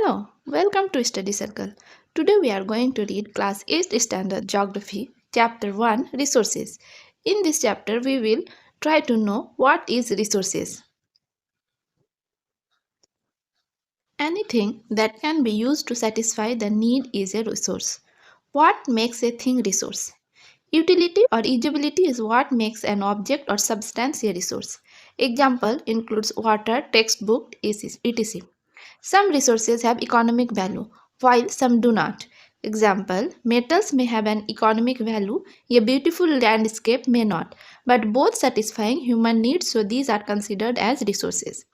Hello, welcome to Study Circle. Today we are going to read Class 8th Standard Geography, Chapter 1 Resources. In this chapter, we will try to know what is resources. Anything that can be used to satisfy the need is a resource. What makes a thing resource? Utility or usability is what makes an object or substance a resource. Example includes water, textbook, etc. Some resources have economic value, while some do not. Example, metals may have an economic value, a beautiful landscape may not, but both satisfying human needs, so these are considered as resources.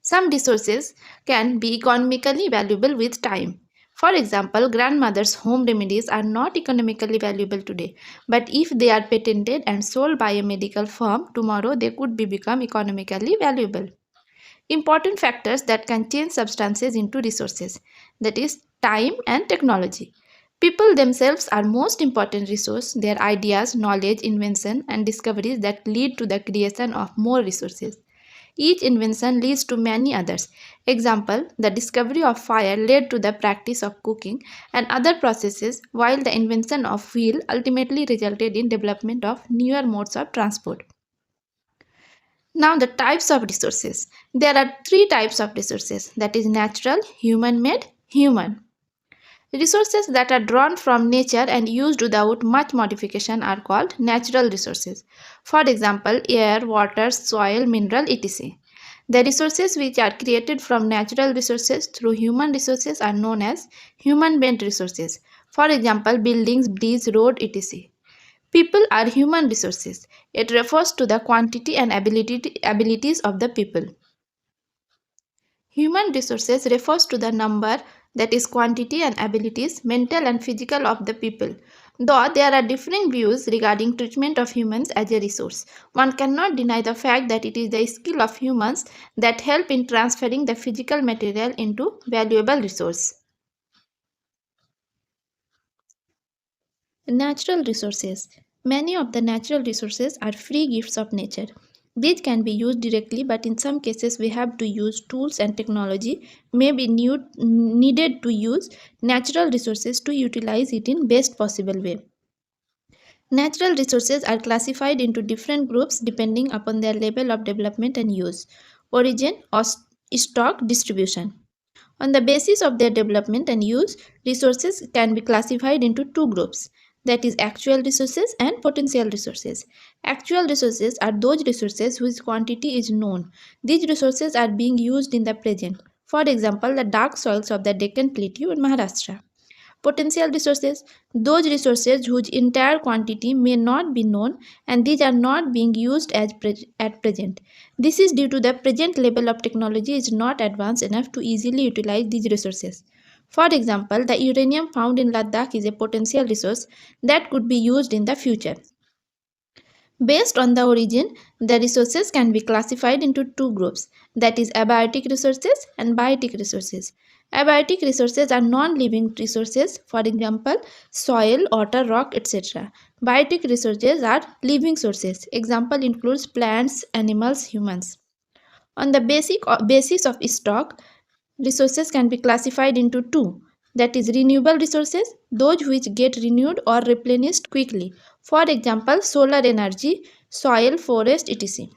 Some resources can be economically valuable with time. For example, grandmother's home remedies are not economically valuable today, but if they are patented and sold by a medical firm, tomorrow they could become economically valuable. Important factors that can change substances into resources, that is, time and technology. People themselves are most important resource, their ideas, knowledge, invention and discoveries that lead to the creation of more resources. Each invention leads to many others. Example, the discovery of fire led to the practice of cooking and other processes, while the invention of wheel ultimately resulted in development of newer modes of transport. Now the types of resources. There are three types of resources, that is natural, human-made, human. Resources that are drawn from nature and used without much modification are called natural resources. For example, air, water, soil, mineral, etc. The resources which are created from natural resources through human resources are known as human-made resources. For example, buildings, bridges, road, etc. People are human resources. It refers to the quantity and abilities of the people. Human resources refers to the number, that is quantity and abilities, mental and physical of the people. Though there are differing views regarding treatment of humans as a resource, one cannot deny the fact that it is the skill of humans that help in transferring the physical material into valuable resource. Natural resources. Many of the natural resources are free gifts of nature. These can be used directly, but in some cases we have to use tools and technology may be needed to use natural resources to utilize it in best possible way. Natural resources are classified into different groups depending upon their level of development and use, origin or stock distribution. On the basis of their development and use, resources can be classified into two groups, that is actual resources and potential resources. Actual resources are those resources whose quantity is known. These resources are being used in the present. For example, the dark soils of the Deccan Plateau in Maharashtra. Potential resources, those resources whose entire quantity may not be known and these are not being used at present. This is due to the present level of technology is not advanced enough to easily utilize these resources. For example, the uranium found in Ladakh is a potential resource that could be used in the future. Based on the origin, the resources can be classified into two groups, that is abiotic resources and biotic resources. Abiotic resources are non-living resources, for example, soil, water, rock, etc. Biotic resources are living sources. Example includes plants, animals, humans. On the basis of stock, resources can be classified into two, that is renewable resources, those which get renewed or replenished quickly. For example, solar energy, soil, forest, etc.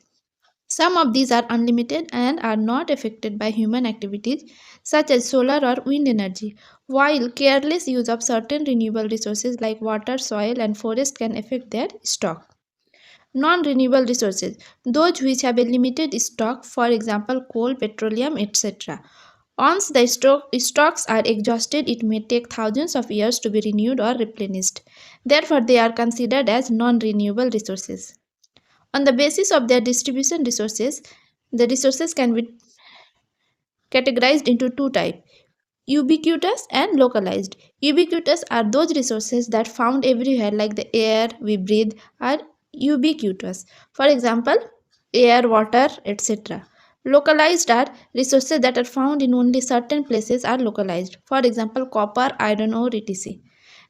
Some of these are unlimited and are not affected by human activities such as solar or wind energy, while careless use of certain renewable resources like water, soil and forest can affect their stock. Non-renewable resources, those which have a limited stock, for example coal, petroleum, etc. Once the stocks are exhausted, it may take thousands of years to be renewed or replenished. Therefore, they are considered as non-renewable resources. On the basis of their distribution resources, the resources can be categorized into two types, ubiquitous and localized. Ubiquitous are those resources that found everywhere like the air we breathe are ubiquitous. For example, air, water, etc. Localized are resources that are found in only certain places are localized. For example, copper, iron ore, etc.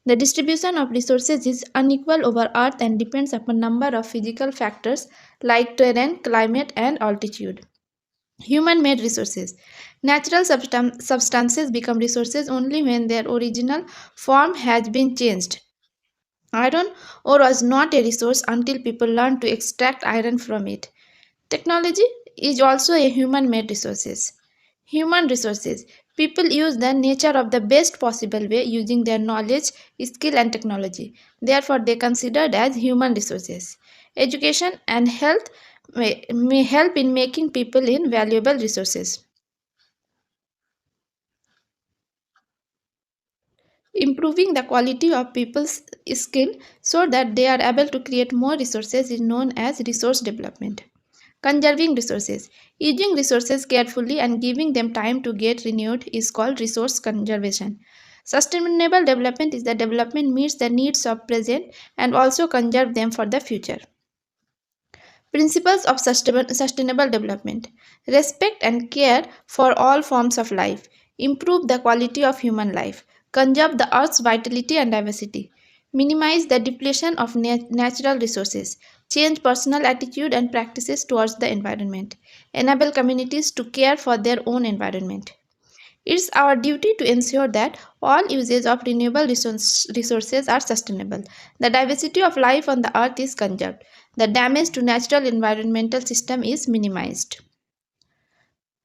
The distribution of resources is unequal over Earth and depends upon number of physical factors like terrain, climate and altitude. Human made resources. Natural substances become resources only when their original form has been changed. Iron ore was not a resource until people learned to extract iron from it. Technology is also a human made resources. Human resources. People use the nature of the best possible way using their knowledge, skill and technology. Therefore, they are considered as human resources. Education and health may help in making people invaluable resources. Improving the quality of people's skill so that they are able to create more resources is known as resource development. Conserving resources. Using resources carefully and giving them time to get renewed is called resource conservation. Sustainable development is the development meets the needs of present and also conserve them for the future. Principles of sustainable development. Respect and care for all forms of life. Improve the quality of human life. Conserve the earth's vitality and diversity. Minimize the depletion of natural resources. Change personal attitude and practices towards the environment. Enable communities to care for their own environment. It's our duty to ensure that all uses of renewable resources are sustainable. The diversity of life on the earth is conserved. The damage to natural environmental system is minimized.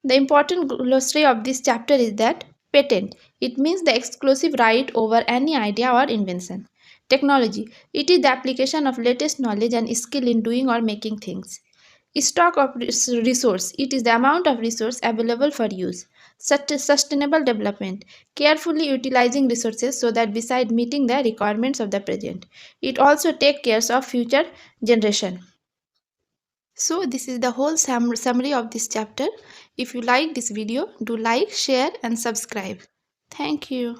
The important glossary of this chapter is that patent. It means the exclusive right over any idea or invention. Technology. It is the application of latest knowledge and skill in doing or making things. Stock of resource. It is the amount of resource available for use. Sustainable development. Carefully utilizing resources so that beside meeting the requirements of the present, it also take care of future generation. So this is the whole summary of this chapter. If you like this video, do like, share and subscribe. Thank you.